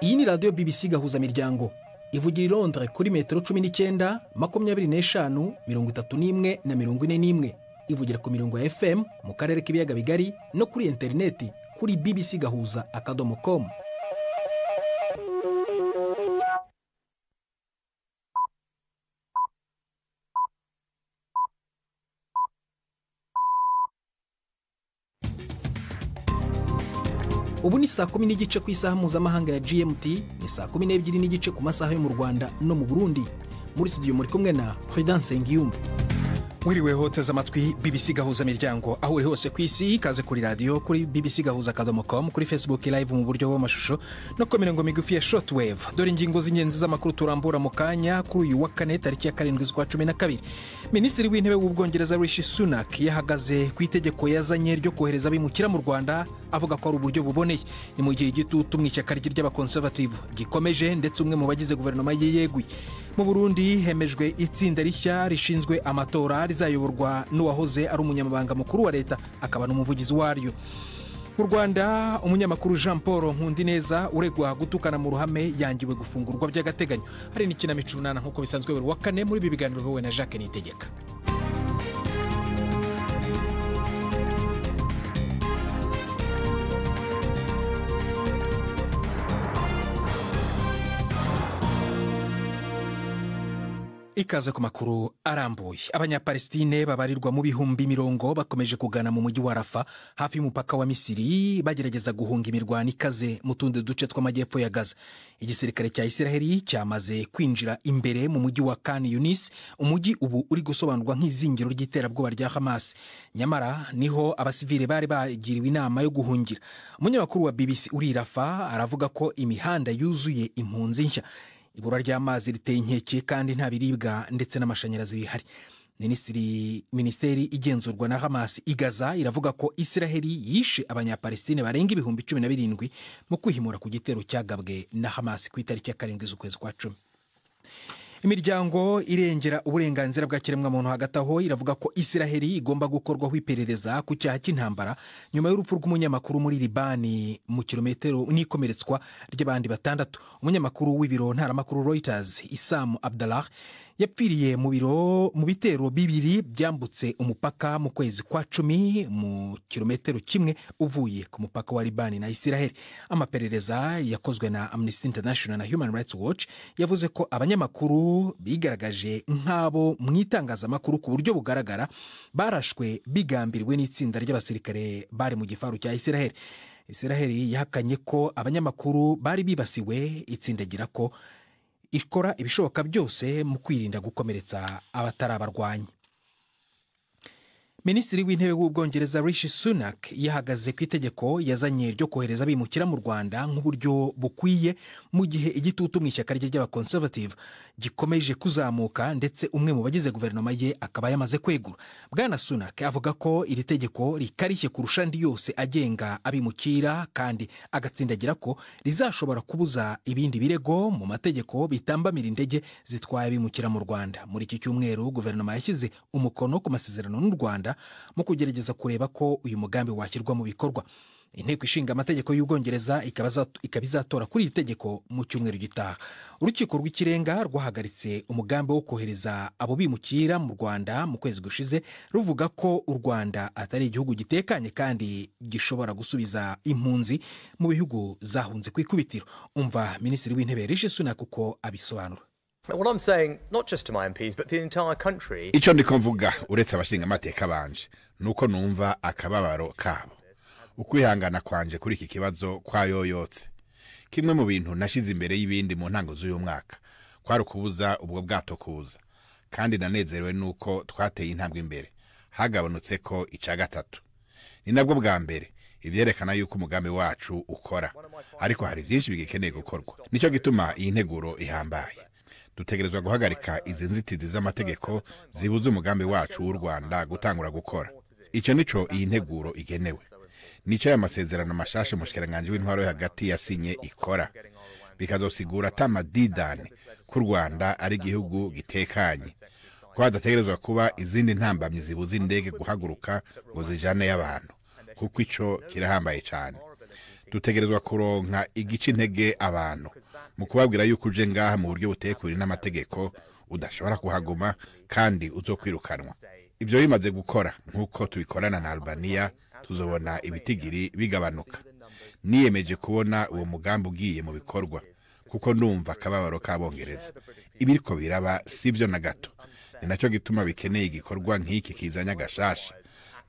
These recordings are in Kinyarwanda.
Iyi ni radio BBC gahuza miryango ivugira i Londres kuri metero 19, 25, 31 na 41. Ivugira ku mirongo ya FM mu karere k'ibiyaga bigari no kuri interineti kuri bbcgahuza.com. Ubu ni saa 10 n'igice ku isaha mpuzamahanga ya GMT, ni saa 12 n'igice ku masaha yo mu Rwanda no mu Burundi. Muri studio muri kumwe na Prudence Ngiyumva. Mwiriwe hoteza amatwi BBC gahuza miryango aho uri hose ku isi, kaze kuri radio kuri bbcgahuza.com, kuri Facebook live mu buryo bw'amashusho no ku mirongo migufi ya shortwave. Dore ingingo z'ingenzi z'amakuru turambura mu kanya kuri uyu wa kane tariki ya 7 z'ukwa 12. Minisitiri w'intebe w'Ubwongereza Rishi Sunak yahagaze ku itegeko yazanye ryo kohereza abimukira mu Rwanda, avuga ko ari uburyo buboneye. Ni mu gihe gitutu mu ishyaka ry'abakonservative gikomeje, ndetse umwe mu bagize guverinoma ye yeguye. Mu Burundi hemejwe itsinda rishya rishinzwe amatora rizayoborwa n'uwahoze ari umunyamabanga mukuru wa leta akaba n'umuvugizi waryo. Mu Rwanda umunyamakuru Jean Paul Nkundineza uregwa gutukana mu ruhame yangiwe gufungurwa by'agateganyo. Hari n'ikinamico runana nk'uko bisanzwe buri wa kane muri ibi biganiro wowe na Jacques Nitegeka. Ikaze ku makuru arambuye. Abanyapalestine babarirwa mu bihumbi 100 bakomeje kugana mu mujyi wa Rafa hafi y'umupaka wa Misiri bagerageza guhunga imirwano ikaze mu tundi duce tw'amajyepfo ya Gaza. Igisirikare cya Israel cyamaze kwinjira imbere mu mujyi wa Khan Yunis, umujyi ubu uri gusobanurwa nk'izingiro ry'iterabwoba rya Hamas. Nyamara niho abasivile bari bagiriwe inama yo guhungira. Umunyamakuru wa BBC uri Rafa aravuga ko imihanda yuzuye impunzi nshya. Ibura ry'amazi riteye inkeke kandi nta biribwa ndetse n'amashanyarazi bihari. Minisiteri igenzurwa na Hamas i Gaza iravuga ko Israel yishe abanyapalestine barenga ibihumbi 17 mu kwihimura ku gitero cyagabwe na Hamas ku itariki ya 7 z'ukwezi kwa 10. Imiryango irengera uburenganzira bwa kiremwamuntu hagati aho iravuga ko Israel igomba gukorwaho iperereza ku cyaha cy'intambara nyuma y'urupfu rw'umunyamakuru muri Libani mu kilometero n'ikomeretswa ry'abandi 6. Umunyamakuru w'ibiro ntaramakuru Reuters Issam Abdallah yapfiriye mu bitero bibiri byambutse umupaka mu kwezi kwa 10 mu kilometero kimwe uvuye ku mupaka wa Libani na Israel. Amaperereza yakozwe na Amnesty International na Human Rights Watch yavuze ko abanyamakuru bigaragaje nk'abo mu itangazamakuru ku buryo bugaragara barashwe bigambiriwe n'itsinda ry'abasirikare bari mu gifaru cya Israel. Israel yahakanye ko abanyamakuru bari bibasiwe, itsindagira ko ikora ibishoboka byose mu kwirinda gukomeretsa abatarabarwanya. Minisitiri w'intebe w'Ubwongereza Rishi Sunak yahagaze ku itegeko yazanye ryo kohereza abimukira mu Rwanda nk'uburyo bukwiye mu gihe igitutu mu ishyaka ry'abakonservative gikomeje kuzamuka, ndetse umwe mu bagize guverinoma ye akaba yamaze kwegura. Bwana Sunak avuga ko iri tegeko rikarishye kurusha andi yose agenga abimukira, kandi agatsindagira ko rizashobora kubuza ibindi birego mu mategeko bitambamira indege zitwaye abimukira mu Rwanda. Muri iki cyumweru guverinoma yashyize umukono ku masezerano n'u Rwanda mu kugerageza kureba ko uyu mugambi washyirwa mu bikorwa. Inteko ishinga amategeko y'Ubwongereza ikaba izatora kuri iri tegeko mu cyumweru gitaha. Urukiko rw'ikirenga rwahagaritse umugambi wo kohereza abo bimukira mu Rwanda mu kwezi gushize, ruvuga ko u Rwanda atari igihugu gitekanye kandi gishobora gusubiza impunzi mu bihugu zahunze ku ikubitiro. Umva Minisitiri w'Intebe Rishi Sunak uko abisobanura. What I'm saying, not just to my MPs, but the entire country. Icyo ndiko mvuga uretse abashinga amateka banje nuko numva akababaro kabo. Ukwihangana kwanje kuri iki kibazo kwayoyotse. Kimwe mu bintu nashize imbere y'ibindi mu ntango z'uyu mwaka kwari kubuza ubwo bwato kuza, kandi nanezerewe nuko twateye intambwe imbere. Hagabonutse ko ica gatatu. Ni nabwo bwa mbere ivyerekana yuko umugambi wacu ukora, ariko hari byinshi bigikeneye gukorwa. Nicyo gituma iyi nteguro ihambaye. Dutegerezwa guhagarika izi nzitizi z'amategeko zibuza umugambi wacu w'u Rwanda gutangura gukora. Icyo nico iyi nteguro igenewe. Nico y'amasezerano mashashe mushikiranganje w'intwaro hagati yasinye ikora. Bikazosigura atamadidane ku Rwanda ari igihugu gitekanye, ko hadategerezwa kuba izindi ntambamyi zibuza indege guhaguruka ngo zijane y'abantu, kuko ico kirahambaye cyane. dutegerezwa kuronka igice intege abantu mu kubabwira yuko uje ngaha mu buryo butekuri n'amategeko udashobora kuhaguma kandi uzokwirukanwa. Ibyo bimaze gukora nk'uko tubikorana na Albania tuzobona ibitigiri bigabanuka. Niyemeje kubona uwo mugambi ugiye mu bikorwa kuko ndumva akababaro k'Abongereza. Ibiriko biraba sivyo na gato. Ni nacyo gituma bikeneye igikorwa nk'iki kizanya gashasha.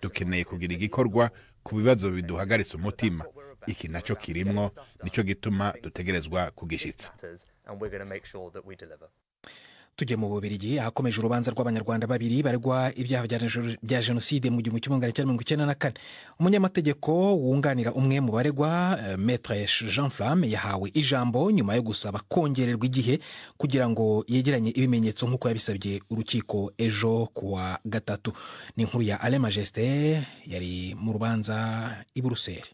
Dukeneye kugira igikorwa ku bibazo biduhagaritse umutima. Iki nacyo kirimwo nico gituma dutegerezwa kugishitsa. Tujye mu Bubiligi hakomeje urubanza rw'Abanyarwanda babiri baregwa ibyaha bya jenoside mu 1994. Umunyamategeko wunganira umwe mu baregwa Maître Jean Flamme yahawe ijambo nyuma yo gusaba kongererwa igihe kugira ngo yegeranye ibimenyetso nk'uko yabisabye urukiko ejo kuwa gatatu. Ni inkuru ya Alain Majesté yari mu rubanza i Buruseli.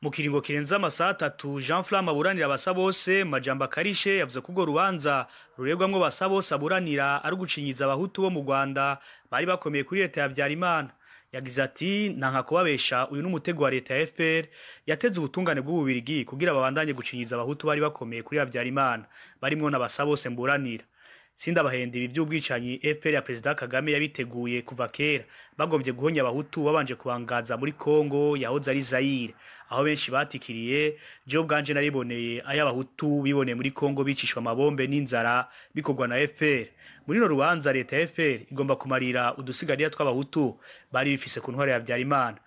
Mu kiringo kirenza amasaha 3 Jean Flamme aburanira abasabose majambo akarishe yavuze ko rubanza ruregwamwo basabose aburanira ari gucinyiza abahutu bo mu Rwanda bari bakomeye kuri leta ya Habyarimana. Yagize ati ntanka kubabesha uyu n'umutego wa leta ya FPR yateze ubutungane bw'Ububiligi kugira babandanye gucinyiza abahutu bari bakomeye kuri Habyarimana barimwo n'abasabose mburanira. Sindabahenda ibi by'ubwicanyi FPR ya President Kagame yabiteguye kuva kera bagombye guhonya abahutu babanje kubangaza muri Kongo yahoze ari Zaire aho benshi batikiriye. Jo bwanje nariboneye aya abahutu bibone muri Kongo bicishwa amabombe n'inzara bikogwa na FPR. Muri no rubanza leta ya FPR igomba kumarira udusigariya tw'abahutu bari bifise ku ntware ya Habyarimana.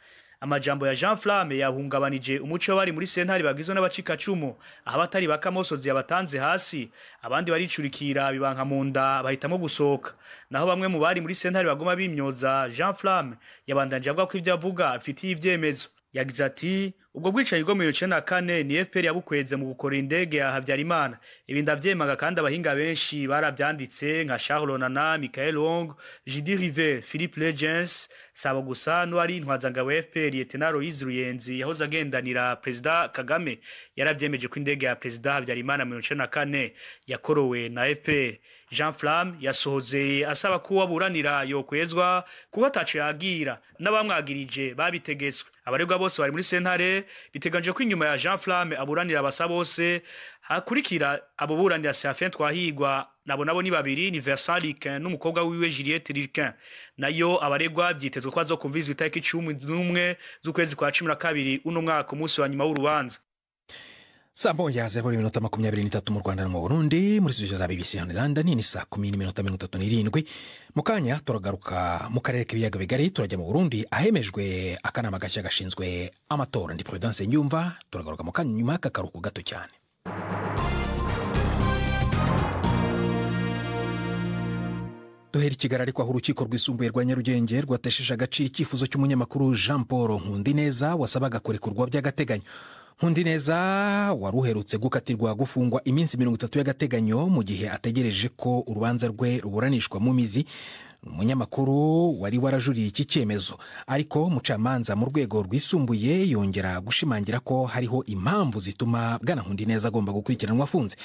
Amajambo ya Jean Flamme yahungabanije umuco bari muri sentari bagizwe n'abacika cumu aho batari bakamosozi yabatanze hasi abandi baricurikira bibanka munda bahitamo gusoka. Naho bamwe mu bari muri sentari bagoma bimyoza Jean Flamme yabandanje avuga ko ivyo avuga afitiye ivyemezo. Yagize ati ubwo bwicanyi bwo mu 1994 ni FPR yabukweze mu gukora indege ya Habyarimana. Ibi ndavyemaga kandi abahinga benshi baravyanditse nka Charles Nana, Michael Long, Jidi River, Philippe Legends, sabo gusa n'uwari intwazangabo FPR Lieutenant Aloys Ruyenzi yahoze agendanira President Kagame yaravyemeje ko indege ya President Habyarimana mu 1994 yakorowe na FPR. Jean Flamme yasohoze asaba ko waburanira yokwezwa kuko ataco yagira n'abamwagirije babitegetswe. Abaregwa bose bari muri sentare biteganje ko inyuma ya Jean Flamme aburanira abasabose hakurikira abo buranira Safin Twahigwa nabo ni babiri ni Vincent Liquin n'umukobwa wiwe Juliette Liquin. Nayo abaregwa byitezwe ko azokumvizwa itariki 11 z'ukwezi kwa 12 uno mwaka umunsi wa nyuma w'urubanza. Saa moja zeburi minota 23 mu Rwanda no mu Burundi muri studio za BBC hano London ni saa 10:37. Mukanya turagaruka mu karere k'ibiyaga bigari turajya mu Burundi ahemejwe akanama gashya gashinzwe amatora ndi Prudence Nyumva. Turagaruka mu kanya nyuma kakaruko gato cyane. Duhera ikigali ariko aho urukiko rwisumbuye rwa Nyarugenge rwatesheje agaciro icyifuzo cy'umunyamakuru Jean Paul Nkundineza wasabaga kurekurwa by'agateganyo. Nkundineza waruherutse gukatirwa gufungwa iminsi 30 y'agateganyo mu gihe ategereje ko urubanza rwe ruburanishwa mu mizi. Umunyamakuru wari warajuriye iki cyemezo ariko mucamanza mu rwego rwisumbuye yongera gushimangira ko hariho impamvu zituma Bwana Nkundineza agomba gukurikiranwa afunze.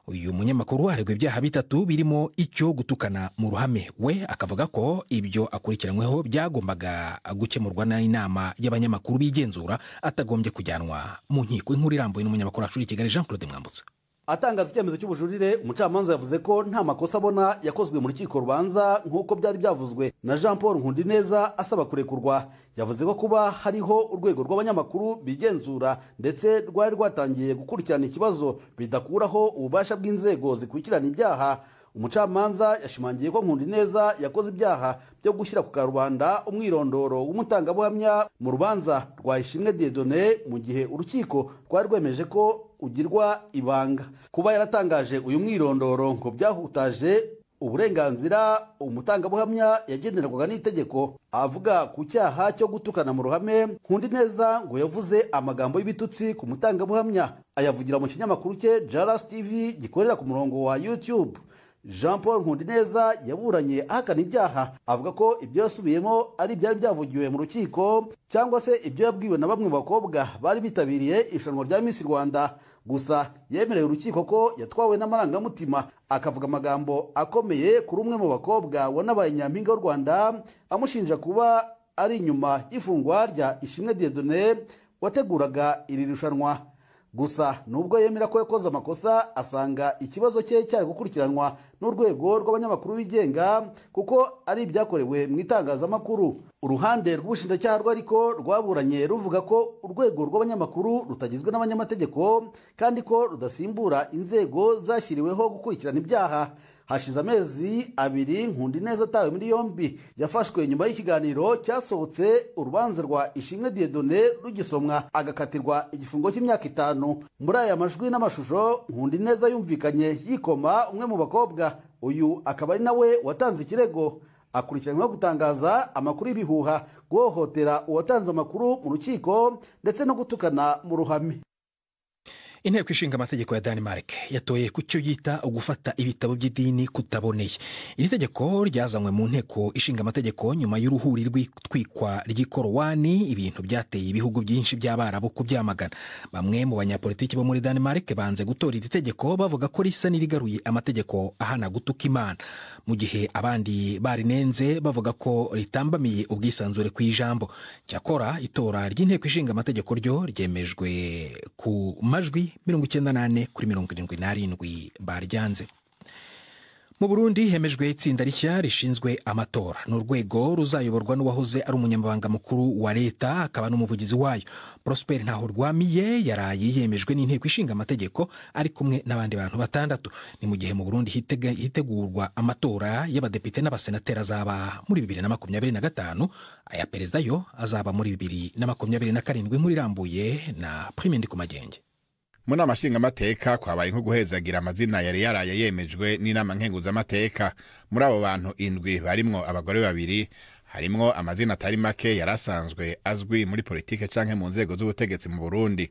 Uyu munyamakuru aregwa ibyaha bitatu birimo icyo gutukana mu ruhame. We akavuga ko ibyo akurikiranyweho byagombaga gukemurwa n'inama y'abanyamakuru bigenzura atagombye kujyanwa mu nkiko. Inkuru irambuye n'umunyamakuru ashuri Kigali Jean Claude Mwambutsa. Atangaza icyemezo cy'ubujurire umucamanza yavuze ko nta makosa abona yakozwe mu rukiko rubanza nk'uko byari byavuzwe na Jean Paul Nkundineza asaba kurekurwa. Yavuze ko kuba hariho urwego rw'abanyamakuru bigenzura ndetse rwari rwatangiye gukurikirana ikibazo bidakuraho ububasha bw'inzego zikurikirana ibyaha. Umucamanza yashimangiye ko Nkundineza yakoze ibyaha byo gushyira ku karubanda umwirondoro w'umutangabuhamya mu rubanza rwa Ishimwe Dieudonné mu gihe urukiko rwari rwemeje ko ugirwa ibanga. Kuba yaratangaje uyu mwirondoro ngo byahutaje uburenganzira umutangabuhamya yagenderwaga n'itegeko. Avuga ku cyaha cyo gutukana mu ruhame, Nkundineza ngo yavuze amagambo y'ibitutsi ku mutangabuhamya ayavugira mu kinyamakuru cye Jaras TV gikorera ku murongo wa YouTube. Jean Paul Nkundineza yaburanye ahakana ibyaha, avuga ko ibyo yasubiyemo ari byari byavugiwe mu rukiko cyangwa se ibyo yabwiwe na bamwe mu bakobwa bari bitabiriye ishanwa rya Miss Rwanda. Gusa yemereye urukiko ko yatwawe n'amarangamutima, akavuga amagambo akomeye kuri umwe mu bakobwa wanabaye nyampinga w'u Rwanda amushinja kuba ari inyuma y'ifungwa rya Ishimwe Dieudonné wateguraga iri rushanwa. Gusa nubwo yemera ko yakoze amakosa, asanga ikibazo cye cyari gukurikiranwa n'urwego rw'abanyamakuru bigenga kuko ari ibyakorewe mu itangazamakuru. Uruhande rw'ubushinjacyaha rwo ariko rwaburanye ruvuga ko urwego rw'abanyamakuru rutagizwe n'abanyamategeko kandi ko rudasimbura inzego zashyiriweho gukurikirana ibyaha. Hashize amezi 2 Nkundineza atawe muri yombi yafashwe nyuma y'ikiganiro cyasohotse urubanza rwa Ishimwe Dieudonné rugisomwa agakatirwa igifungo cy'imyaka 5. Muri aya majwi n'amashusho Nkundineza yumvikanye yikoma umwe mu bakobwa, uyu akaba ari nawe watanze ikirego. Akurikiranyweho gutangaza amakuru y'ibihuha, guhohotera uwatanze amakuru mu rukiko ndetse no gutukana mu ruhame. Inteko ishinga amategeko ya Denmark yatoye ku cyo yita ugufata ibitabo by'idini kutaboneye. Iri tegeko ryazanywe mu nteko ishinga amategeko nyuma y'uruhuri rw'itwikwa ry'ikorowani, ibintu byateye ibihugu byinshi by'Abarabu kubyamagana. Bamwe mu banyapolitiki bo muri Denmark banze gutora iri tegeko bavuga ko risa n'irigaruye amategeko ahana gutuka Imana, mu gihe abandi barinenze bavuga ko ritambamiye ubwisanzure kw'ijambo. Cyakora itora ry'inteko ishinga amategeko ryo ryemejwe ku majwi 98-77 baryanze. Mu Burundi hemejwe itsinda rishya rishinzwe amatora. N'urwego ruzayoborwa n'uwahoze ari umunyamabanga mukuru wa leta akaba n'umuvugizi wayo. Prosper Ntahorwamiye yaraye yemejwe n'inteko ishinga amategeko ari kumwe n'abandi bantu 6. Ni mu gihe mu Burundi hitegurwa amatora y'abadepite n'abasenateri azaba muri 2025, aya perezida yo azaba muri 2027. Nkuru irambuye na Prime Ndikumagenge. Mu nama nshingamateka kwabaye nko guhezagira amazina yari yaraye yemejwe n'inama nkenguzamateka. Muri abo bantu 7 barimwo abagore 2, harimwo amazina atari make yarasanzwe azwi muri politike canke mu nzego z'ubutegetsi mu Burundi.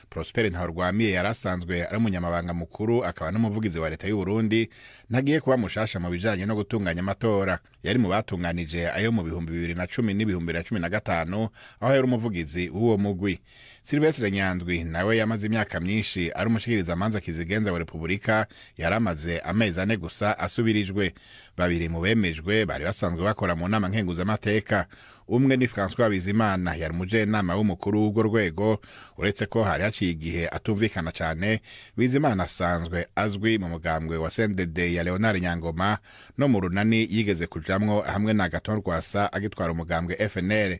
Prosper Ntahorwamiye yarasanzwe ari umunyamabanga mukuru akaba n'umuvugizi wa leta y'u Burundi, ntagiye kuba mushasha mu bijanye no gutunganya amatora. Yari mu batunganije ayo mu 2010 n'2015 aho yari umuvugizi w'uwo mugwi. Silvestre Nyandwi nawe yamaze imyaka myinshi ari umushikiriza amanza kizigenza wa Republika, yaramaze amezi 4 gusa asubirijwe. 2 mu bemejwe bari basanzwe bakora mu nama nkenguzamateka. Umwe ni François Bizimana yari umujenama w'umukuru w'urwo rwego, uretse ko hari haciye igihe atumvikana cyane. Bizimana asanzwe azwi mu mugambwe wa CNDD ya Leonard Nyangoma no mu runani yigeze kujamwo hamwe na Gaton Rwasa agitwara umugambwe FNL.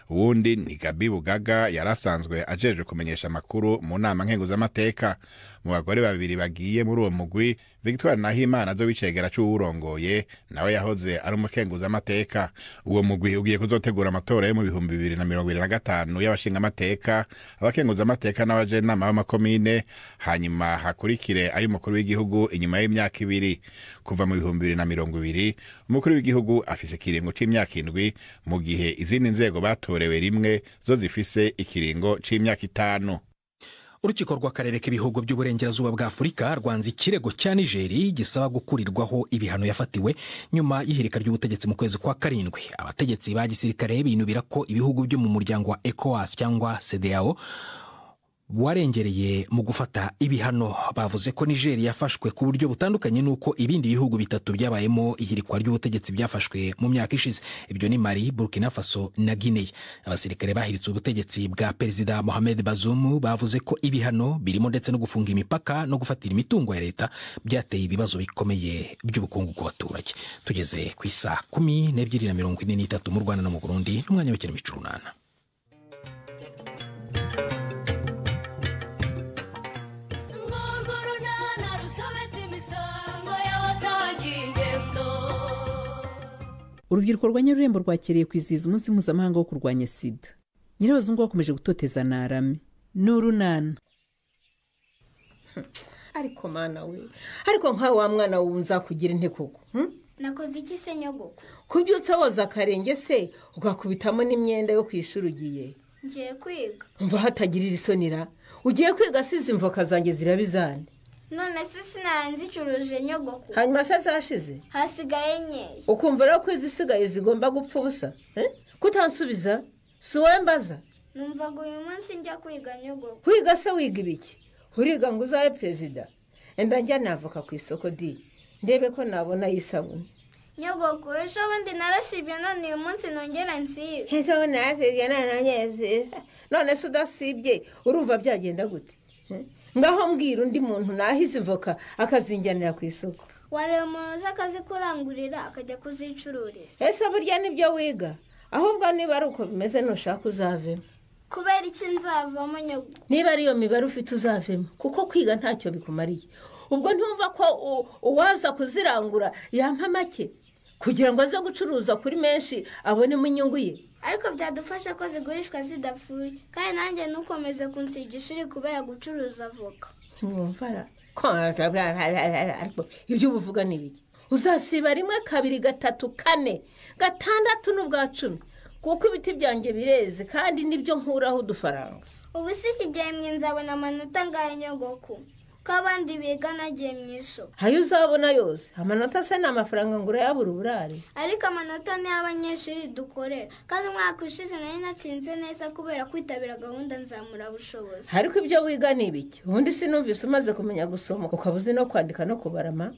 Uwundi ni Gabi Bugaga yarasanzwe ajeje kumenyesha makuru mu nama nkenguzamateka. Mu bagore 2 bagiye muri uwo mugwi, Victoire Nahimana zo bicegera cy'urongoye nawe yahoze ari umukenguzamateka. Uwo mugwi ugiye kuzotegura amatora yo mu 2025 y'abashinga amateka, abakenguzamateka n'abajenama b'amakomine, hanyuma hakurikire ay'umukuru w'igihugu inyuma y'imyaka 2. Kuva mu 2020 umukuru w'igihugu afise ikiringo c'imyaka 7, mu gihe izindi nzego batorewe rimwe zo zifise ikiringo c'imyaka 5. Urukiko rw'akarere k'ibihugu by'uburengerazuba bwa Afurika rwanze ikirego cya Nigeria gisaba gukurirwaho ibihano yafatiwe nyuma y'ihirika ry'ubutegetsi mu kwezi kwa 7. Abategetsi ba gisirikare binubira ko ibihugu byo mu muryango wa ECOWAS cyangwa CEDEAO warengereye mu gufata ibihano. Bavuze ko Nigeria yafashwe ku buryo butandukanye nuko ibindi bihugu 3 byabayemo ihirikwa ry'ubutegetsi byafashwe mu myaka ishize. Ibyo ni Mali, Burkina Faso na Guinea. Abasirikare bahiritse ubutegetsi bwa Perezida Mohamed Bazoum bavuze ko ibihano birimo ndetse no gufunga imipaka no gufatira imitungo ya leta byateye ibibazo bikomeye by'ubukungu ku baturage. Tugeze ku isa 12:43 mu Rwanda no mu Burundi, n'umwanya w'ikinamico runana. Urubyiruko rwa Nyarurembo rwakiriye kwizihiza umunsi mpuzamahanga wo kurwanya sida. Nyirabazungu wakomeje gutoteza Narami n'urunana. Ariko mana we, ariko nka wa mwana wunza kugira intekoko. Nakoze iki se nyogoko? Kubyutsa woza akarenge se ugakubitamo n'imyenda yo kwishura ugiye. Ngiye kwiga. Mva hatagirira isonira. Ugiye kwiga size imvoka zanjye zirabizane. None se sinanzicuruje nyogoko. Hanyuma se zashize? Hasigaye nyeye. Ukumva rero ko izisigaye zigomba gupfa ubusa? Kutansubiza? Si wowe mbaza? Numvaga uyu munsi njya kwiga nyogoko. Kwiga se wiga ibiki? Uriga ngo uzabe perezida? Enda njya navoka ku isoko di. Ndebe ko nabona yisabune. nyogoko ejo bundi narasibye none uyu munsi nongera nsibe. ejo bundi narasibye none se udasibye urumva byagenda gute? Ngaho mbwira undi muntu nahize ivoka akazinjyanira ku isoko. Wareba umuntu uzi akazikurangurira akajya kuzicururiza. Ese burya nibyo wiga? Ahubwo niba ari uko bimeze nushaka uzavemo. Kubera iki nzavamo nyogoko? Niba ariyo mibare ufite uzavemo kuko kwiga ntacyo bikumariye. Ubwo ntumva ko uwaza kuzirangura yampa make kugira ngo aze gucuruza kuri menshi abonemo inyungu ye. Ariko byadufasha ko zigurishwa zidapfuye kandi nanjye nukomeze kunsiga ishuri kubera gucuruza avoka. Mwumvara ibyo ubuvuga ni biki? Uzasiba 1 2 3 4 6 n'ubwa 10 kuko ibiti byanjye bireze kandi nibyo nkuraho udufaranga. Ubu si kigiye mwinzabona amanota ngaye nyogoko ko abandi biga nagiye mu isoko. Hayo uzabona yose amanota se n'amafaranga ngura yabura uburare. Ariko amanota ni abanyeshuri dukorera kandi umwaka ushize nari natsinze neza kubera kwitabira gahunda nzamura bushobozi. Ariko ibyo wiga ni biki? Ubundi sinumvise umaze kumenya gusoma ukabuzi no kwandika no kubarama.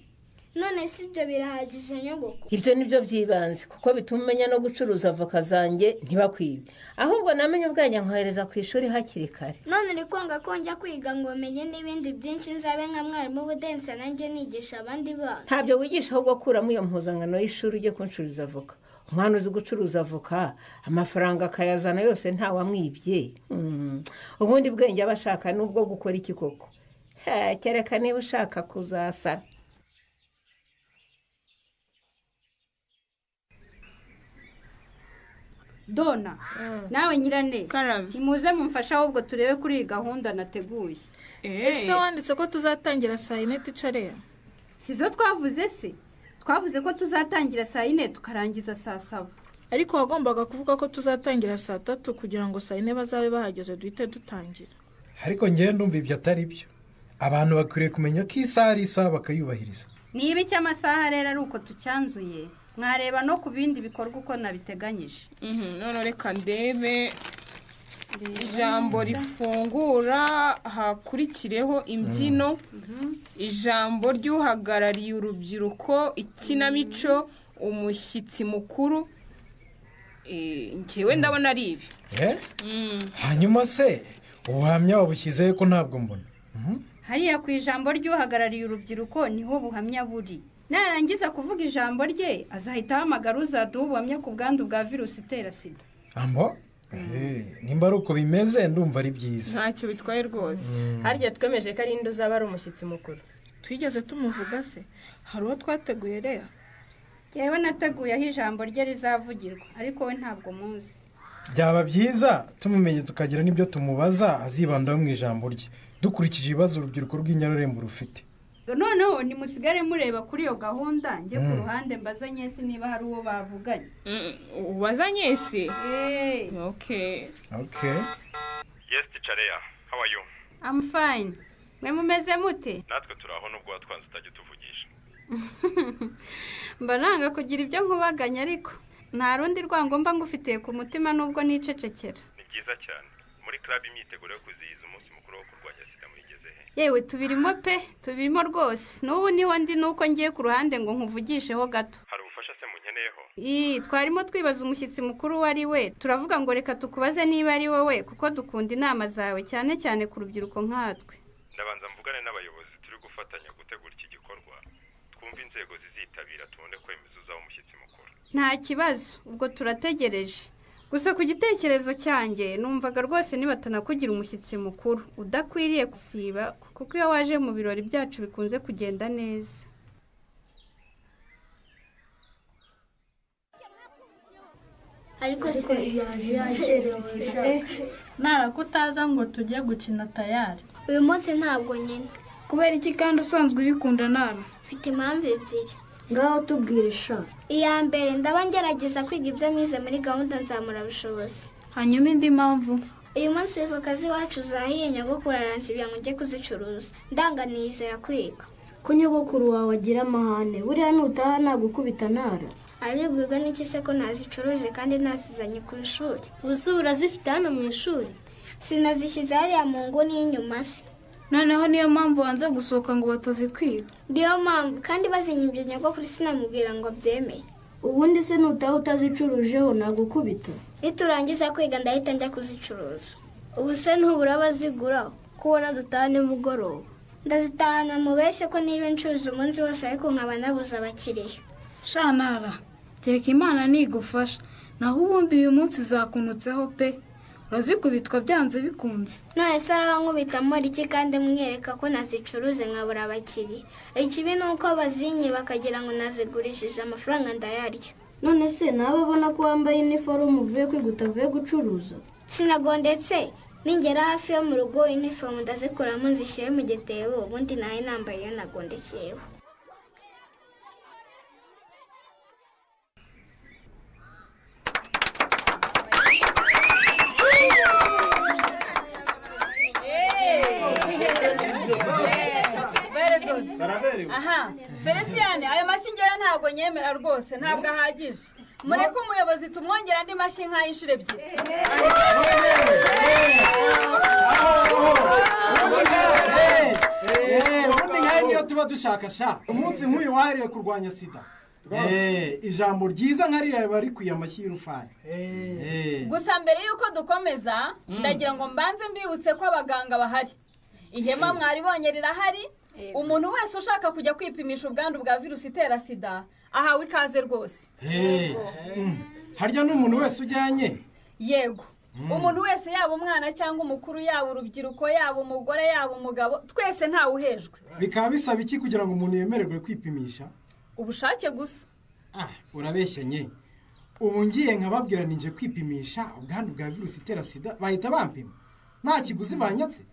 None si ibyo birahagije nyogoko? Ibyo nibyo byibanze kuko bituma umenya no gucuruza avoka zanjye ntibakwibe. Ahubwo namenye ubwenge nkohereza ku ishuri hakiri kare. None uri kwanga ko njya kwiga ngo menye n'ibindi byinshi nzabe nka mwarimu w'ubudense nanjye nigisha abandi bana. Ntabyo wigisha ahubwo kuramo iyo mpuzankano y'ishuri ujye kuncuruza avoka. Umwana uzi gucuruza avoka amafaranga akayazana yose ntawamwibye. Ubundi bwenge abashaka nubwo gukora iki koko? Kereka niba ushaka kuzasara. Dona nawe nyirane nimuze mumfasha ahubwo turebe kuri iyi gahunda nateguye. Ese wanditse ko tuzatangira saa 4 ticare? Sizo twavuze se? Twavuze ko tuzatangira saa 4 tukarangiza saa 7. Ariko wagombaga kuvuga ko tuzatangira saa 3 kugira ngo saa 4 bazabe bahageze duhite dutangira. Ariko ngiye ndumva ibyo atari byo. Abantu bakwiriye kumenya ko isaha ari isaha bakayubahiriza. Niba icyo amasaha rero ari uko tucyanzuye mwareba no ku bindi bikorwa uko nabiteganyije. None reka ndebe ijambo rifungura hakurikireho imbyino, ijambo ry'uhagarariye urubyiruko, ikinamico, umushyitsi mukuru. Ngewe ndabona ari ibi. Hanyuma se ubuhamya wabushyizeho ko ntabwo mbona. Hariya ku ijambo ry'uhagarariye urubyiruko niho buhamya buri. Narangiza kuvuga ijambo rye azahita ahamagara uzaduha ubuhamya ku bwandu bwa virusi itera sida. Ambo? Nimba ari uko bimeze ndumva ari byiza. Ntacyo bitwaye rwose. Harya twemeje ko ari indi uzaba ari umushyitsi mukuru. Twigeze tumuvuga se? Hari uwo twateguye rero? Yewe nateguye aho ijambo rye rizavugirwa ariko we ntabwo muzi. Byaba byiza tumumenye tukagira n'ibyo tumubaza azibandaho mu ijambo rye dukurikije ibibazo urubyiruko rw'inyarurembo rufite. Noneho nimusigare mureba kuri iyo gahunda njye ku ruhande mbaza Nyesi niba hari uwo bavuganye. Ubaza Nyesi? Okay. Yes, Tichareya. How are you? I'm fine. Mwe mumeze mute? Natwe turaho nubwo watwanze utajya tuvugisha. Mbaranga kugira ibyo nkubaganya ariko nta rundi rwango mba ngufitiye ku mutima nubwo nicecekera. Ni byiza cyane. Muri club imyiteguro yo kuzihiza umunsi mukuru wo kurwanya sida murigeze he? Yewe tubirimo rwose. N'ubu niho ndi nuko ngiye ku ruhande ngo nkuvugisheho gato. Hari ubufasha se munkeneyeho? Twarimo twibaza umushyitsi mukuru wari we. Turavuga ngo reka tukubaze niba ari wowe kuko dukunda inama zawe cyane cyane ku rubyiruko nkatwe. Ndabanza mvugane n'abayobozi turi gufatanya gutegura iki gikorwa. Twumva inzego zizitabira tubone kwemeza uzaho umushyitsi mukuru. Nta kibazo ubwo turategereje. Gusa ku gitekerezo cyanjye numvaga rwose nibatana kugira umushyitsi mukuru udakwiriye gusiba kuko iyo waje mu birori byacu bikunze kugenda neza. Ariko se yakerewe narakutaza ngo tujye gukina tayari. Uyu munsi ntabwo nyine. Kubera iki kandi usanzwe ubikunda nara? Mfite impamvu ebyiri. Ngaho tubwire sha. Iya mbere ndaba ngerageza kwiga ibyo mwize muri gahunda nzamura bushobozi. Hanyuma indi mpamvu? Uyu munsi ivoka z'iwacu zahiye nyogokuru aransibira ngo njye kuzicuruza. Ndanganizera kwiga. Ko nyogokuru wawe agira amahane buriya nutaha nagukubita nara. Ari gwiga n'iki se ko nazicuruje kandi nasizanye ku ishuri. Ubusura zifite hano mu ishuri? Sinazishyize hariya mu nguni y'inyuma se. Noneho niyo mpamvu wanze gusohoka ngo batazikwiba. Ndiyo mpamvu kandi bazinyimbye nyogokuru sinamubwira ngo byemeye. ubundi se nutaha utazicurujeho nagukubita. Niturangiza kwiga ndahita njya kuzicuruza. Ubu se ntubura abazigura kubona dutaha nimugoroba. Ndazitahana mubeshye ko niba ncuruza umunsi wose ariko nkaba nabuze abakiriya. Shanara, tereka Imana nigufasha. Naho ubundi uyu munsi zakunutseho pe. Urazikubitwa byanze bikunze. None se arabankubitamo iki kandi mwereka ko nazicuruze nkabura abakiriya. Ikibi ni uko bazinye bakagira ngo nazigurishije amafaranga ndayarya. None se nawe ubona ko wambaye iniforume uvuye kwiga utavuye gucuruza? Sinagondetse ningera hafi yo mu rugo iniforume ndazikuramo nzishyire mu gitebo ubundi nayo nambaye iyo nagondekeyeho. Aha, Feliciane, ayo mashyi ngera ntabwo nyemera rwose, ntabwo ahagije. Mureke umuyobozi tumwongera andi mashyi nk'ay'inshuro ebyiri. ubundi nkayo niyo tuba dushaka sha umunsi nk'uyu wahariwe kurwanya sida. Ijambo ryiza nkariya bari kuya amashyi y'urufaya. Gusa mbere y'uko dukomeza ndagira ngo mbanze mbibutse ko abaganga bahari. Ihema mwaribonye rirahari. Umuntu wese ushaka kujya kwipimisha ubwandu bwa virusi itera sida ahawe ikaze rwose. Harya n'umuntu wese ujyanye? Yego. Umuntu wese yaba umwana cyangwa umukuru, yaba urubyiruko, yaba umugore, yaba umugabo, twese ntawe uhejwe. Bikaba bisaba iki kugira ngo umuntu yemererwe kwipimisha? Ubushake gusa. Urabeshyanye. Ubu ngiye nkababwira ninje kwipimisha ubwandu bwa virusi itera sida bahita bampima. Nta kiguzi banyatse?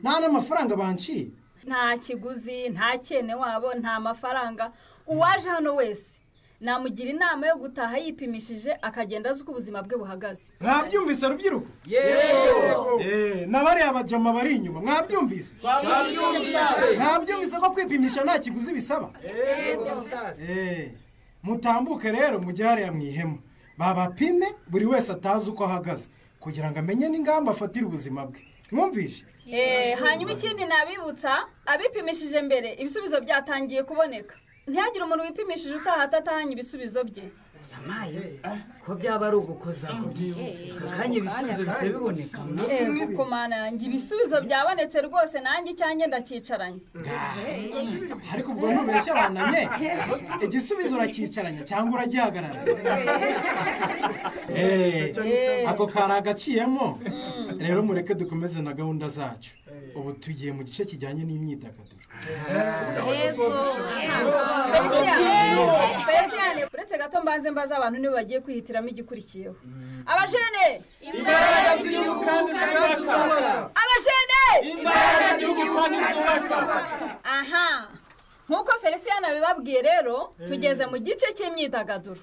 Nta n'amafaranga banciye? Nta kiguzi, nta cyene wabo, nta mafaranga. Uwaje hano wese namugira inama yo gutaha yipimishije akagenda azi uko ubuzima bwe buhagaze. Mwabyumvise rubyiruko? Yego. Nabari abajama bari inyuma mwabyumvise? Mwabyumvise ko kwipimisha nta kiguzi bisaba? Mutambuke rero mujyare ya mwihema. Babapime buri wese atazi uko ahagaze kugira ngo amenye n'ingamba afatira ubuzima bwe. Mwumvishe? Hanyuma ikindi nabibutsa abipimishije mbere ibisubizo byatangiye kuboneka. Ntihagire umuntu wipimishije utaha atatahanye ibisubizo bye. Samaye ko byaba ari ugukoza kakanye ibisubizo bise biboneka. Kumana yanjye ibisubizo byabonetse rwose nanjye icyanjye ndakicaranye. Ariko ubwo ntubeshya abananye igisubizo urakicaranye cyangwa uragihagarara? Ako kara agaciyemo. Rero mureke dukomeze na gahunda zacu. Ubu tugiye mu gice kijyanye n'imyidagaduro. Feliciane, uretse gato mbanze mbaza abantu niba bagiye kwihitiramo igikurikiyeho. Abajene! Imbaraga z'igihugu kandi zubaka! Abajene! Imbaraga z'igihugu kandi zubaka! Aha! Nkuko Feliciane abibabwiye rero, tugeze mu gice cy'imyidagaduro.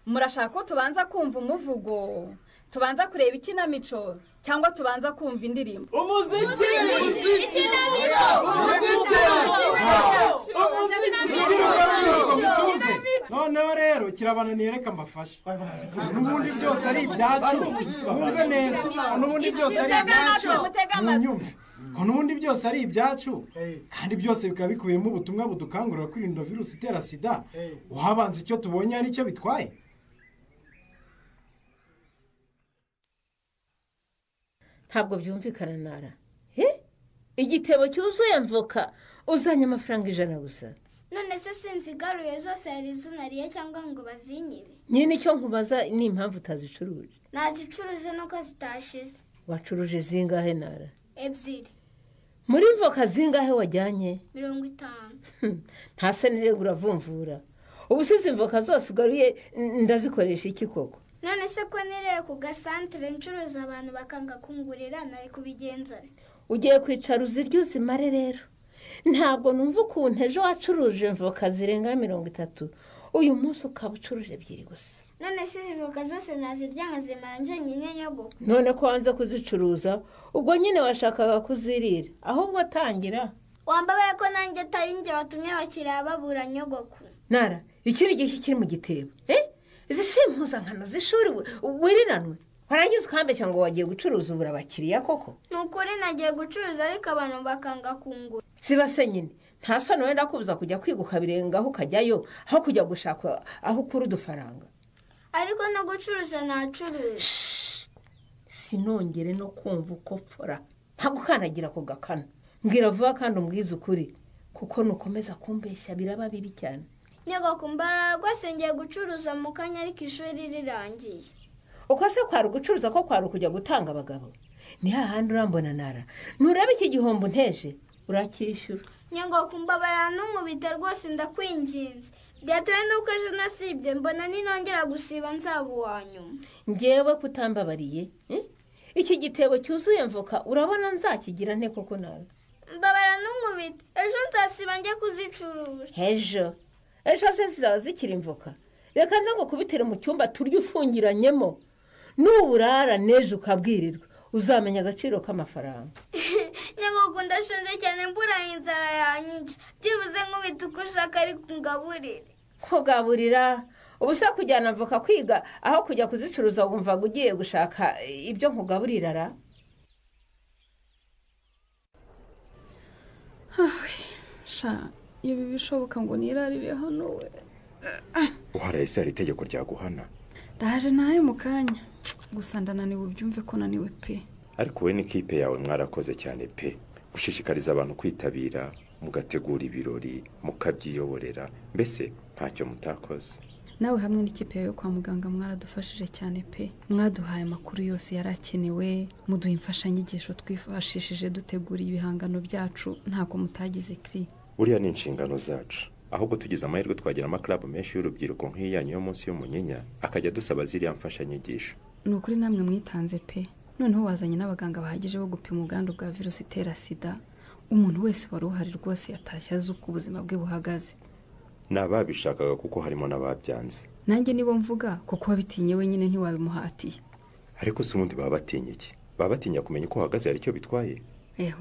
Murashaka ko tubanza kumva umuvugo, tubanza kureba ikinamico, cyangwa tubanza kumva indirimbo? Umuziki! Ikinamico! Noneho rero kirabananiye reka mbafashe. N'ubundi byose ari ibyacu. Mwumve neza. N'ubundi byose ari ibyacu. Munyumve. N'ubundi byose ari ibyacu. Kandi byose bikaba bikubiyemo ubutumwa budukangurira kwirinda virusi itera sida. Uhabanza icyo tubonye ari cyo bitwaye. Ntabwo byumvikana Nara. Igitebo cyuzuye mvoka uzanye amafaranga 100 gusa. None se sinzigaruye zose yari izunariye cyangwa ngo bazinyibe? Nyine icyo nkubaza ni impamvu utazicuruje. Nazicuruje nuko zitashize. Wacuruje zingahe Nara? 2. Muri mvoka zingahe wajyanye? 50. Nta se niregura vumvura. Ubu se mvoka zose ugaruye ndazikoresha iki koko? None se ko nireye ku gasantere ncuruza abantu bakanga kungurira nari kubigenza. Ugiye kwicara uzirya uzimare rero. Ntabwo numva ukuntu ejo wacuruje mvoka zirenga 30. Uyu munsi ukaba ucuruje 2 gusa. None se zivoka zose nazirya nkazimara nje nyine nyogo. None ko wanze kuzicuruza ubwo nyine washakaga kuzirira ahubwo atangira. Wambaye ko nanjye atari nje watumye abakiriya babura nyogoko. Nara ikiri gihe kiri mu gitebo. Izi simpuzankano z'ishuri wiriranwe. Warangiza ukambe cyangwa wagiye gucuruza ubura abakiriya koko? Nukuri nagiye gucuruza ariko abantu bakanga kungura. siba se nyine nta sano wenda kubuza kujya kwiga ukabirengaho ukajyayo aho kujya gushaka aho ukura udufaranga. ariko no gucuruza nacuruza. Sinongere no kumva uko pfora ntabwo ukanagira ako gakana. Mbwira vuba kandi umbwize ukuri kuko nukomeza kumbeshya biraba bibi cyane. Nyagakumbara rwose ngiye gucuruza mu kanya ariko ishuri rirangiye. Uko se kwari gucuruza ko kwari kujya gutanga abagabo? Ni hahandi urambona nara nurebe iki gihombo nteje urakishyura. Nyagakumbara n'umubite rwose ndakwinginze. Byatuwe nuko ejo nasibye mbona ninongera gusiba nzaba uwanyuma. Ngewe kutambabariye iki gitebo cyuzuye mvoka urabona nzakigira nte koko nawe? Mbabara n'umubite ejo nzasiba njye kuzicuruza. Ejo se zizaba zikiri mvoka. Reka nza ngo kubitere mu cyumba turya ufungiranyemo. Nuburara neje ukabwirirwa uzamenya agaciro k'amafaranga. Nyagoko ndashonje cyane mbura inzara yanyica. Byibuze nkubita uko ushaka ari kungaburira. Kugaburira ubusa kujyana mvoka kwiga aho kujya kuzicuruza wumva ugiye gushaka ibyo nkugaburira ra. Sha ibi bishoboka ngo nirarire hano we. Uharaye se hari itegeko ryaguhana? Ndaje nayo mu kanya. Gusa ndananiwe ubyumve ko naniwe pe. Ariko we n'ikipe yawe mwarakoze cyane pe. Gushishikariza abantu kwitabira, mugategura ibirori, mukabyiyoborera. Mbese ntacyo mutakoze. Nawe hamwe n'ikipe yo kwa muganga mwaradufashije cyane pe. Mwaduhaye amakuru yose yarakenewe, muduha imfashanyigisho twifashishije dutegura ibihangano byacu, ntako mutagize kri. Uriya ni inshingano zacu. Ahubwo tugize amahirwe twagira amaklabu menshi y'urubyiruko nk'iyanyu yo munsi y'umunyinya akajya dusaba ziriya mfashanyigisho. Ni ukuri namwe mwitanze pe. Noneho wazanye n'abaganga bahagije bo gupima ubwandu bwa virusi itera sida. Umuntu wese wari uhari rwose yatashye azi uko ubuzima bwe buhagaze. Nababishakaga kuko harimo n'ababyanze. Nanjye nibo mvuga kuko wabitinye wenyine ntiwabimuhatiye. Ariko se ubundi baba batinya iki? Baba batinya kumenya uko uhagaze aricyo bitwaye?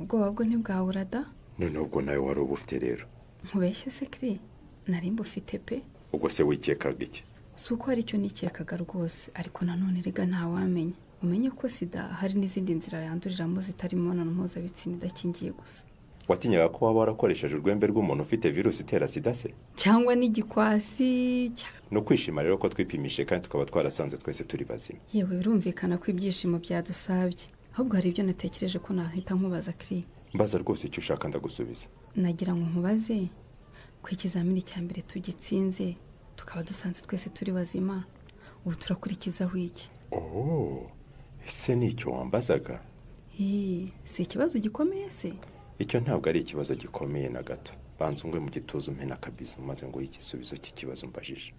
Ubwoba bwo ntibwabura da. None ubwo nawe wari ubufite rero. Nkubeshye se kri narimba ufite pe. Ubwo se wikekaga iki? Suko ari cyo nikekaga rwose ariko nanone rega nta wamenya. Umenye ko sida hari n'izindi nzira yanduriramo zitari imibonano mpuzabitsina idakingiye gusa. Watinyaga ko waba warakoresheje urwembe rw'umuntu ufite virusi itera sida se? Cyangwa n'igikwasi? No kwishima rero ko twipimishe kandi tukaba twarasanze twese turi bazima. Yewe birumvikana ko ibyishimo byadusabye. Ahubwo hari ibyo natekereje ko nahita nkubaza kri. Mbaza rwose icyo ushaka ndagusubiza. Nagira ngo nkubaze ko ikizamini cya mbere tugitsinze tukaba dusanze twese turi bazima. Ubu turakurikizaho iki? Ese nicyo wambazaga? Si ikibazo gikomeye se? Icyo ntabwo ari ikibazo gikomeye na gato. Banza ungwe mu gituza umpe n'akabizo maze ngo igisubizo cy'ikibazo mbajije.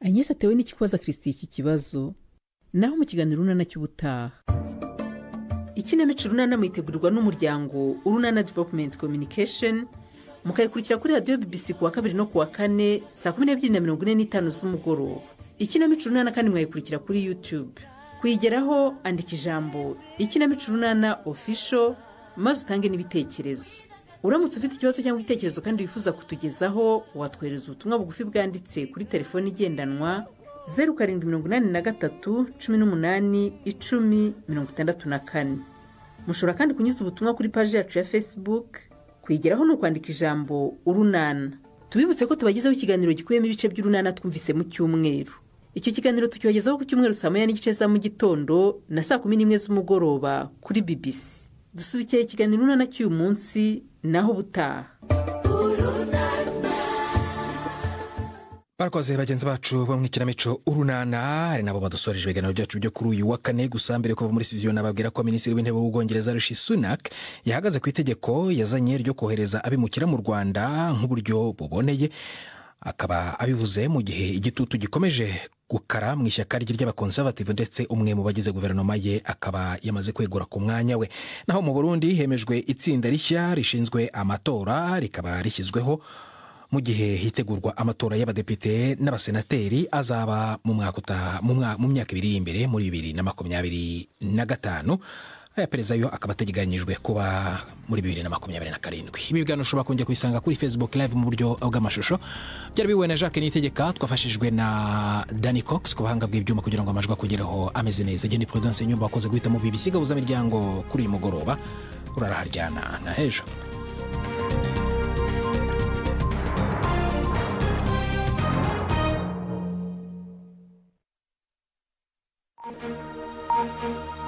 Agnes atewe n'ikikubaza Christie iki kibazo naho mu kiganiro runana cy'ubutaha. Ikinamico runana mwitegurirwa n'umuryango Urunana Development Communication mukayikurikira kuri radio BBC kuwa 2 no kuwa 4 saa 12:45 z'umugoroba. Ikinamico runana kandi mwayikurikira kuri YouTube. Kuyigeraho andika ijambo Ikinamico runana official maze utange n'ibitekerezo. Uramutse ufite ikibazo cyangwa igitekerezo kandi wifuza kutugezaho watwohereza ubutumwa bugufi bwanditse kuri telefoni igendanwa 0783181064. Mushobora kandi kunyuza ubutumwa kuri page yacu ya Facebook. Kuyigeraho no kwandika ijambo Urunana. Tubibutse ko tubagezaho ikiganiro gikuyemo ibice by'Urunana twumvise mu cyumweru. Icyo kiganiro tukibagezaho ku cyumweru saa 9:30 za mu gitondo na saa 11 z'umugoroba kuri BBC. Dusubikiye ikiganiro Urunana cy'uyu munsi naho butaha. Barakoze bagenzi bacu bo mu ikinamico Urunana ari nabo badusoreje ibiganiro byacu byo kuri uyu wa kane. Gusa mbere kuva muri studio nababwira ko Minisitiri w'Intebe w'Ubwongereza Rishi Sunak yahagaze ku itegeko yazanye ryo kohereza abimukira mu Rwanda nk'uburyo buboneye. Akaba abivuze mu gihe igitutu gikomeje gukara mu ishyaka ry'abakonservative ndetse umwe mu bagize guverinoma ye akaba yamaze kwegura ku mwanya we. Naho mu Burundi hemejwe itsinda rishya rishinzwe amatora rikaba rishyizweho mu gihe hitegurwa amatora y'abadepite n'abasenateri azaba mu myaka ibiri imbere muri 2025. aya perezida yo akaba ateganyijwe kuba muri 2027. Ibi biganiro ushobora kongera kubisanga kuri Facebook live mu buryo bw'amashusho. Byari biwe na Jacques Niyitegeka, twafashijwe na Danny Cox ku bahanga bw'ibyuma kugira ngo amajwi akugeraho ameze neza. Jye ni Prudence Nyumba wakoze guhita mu BBC gahuza miryango kuri uyu mugoroba. Uraraharyana na hejo. Thank you.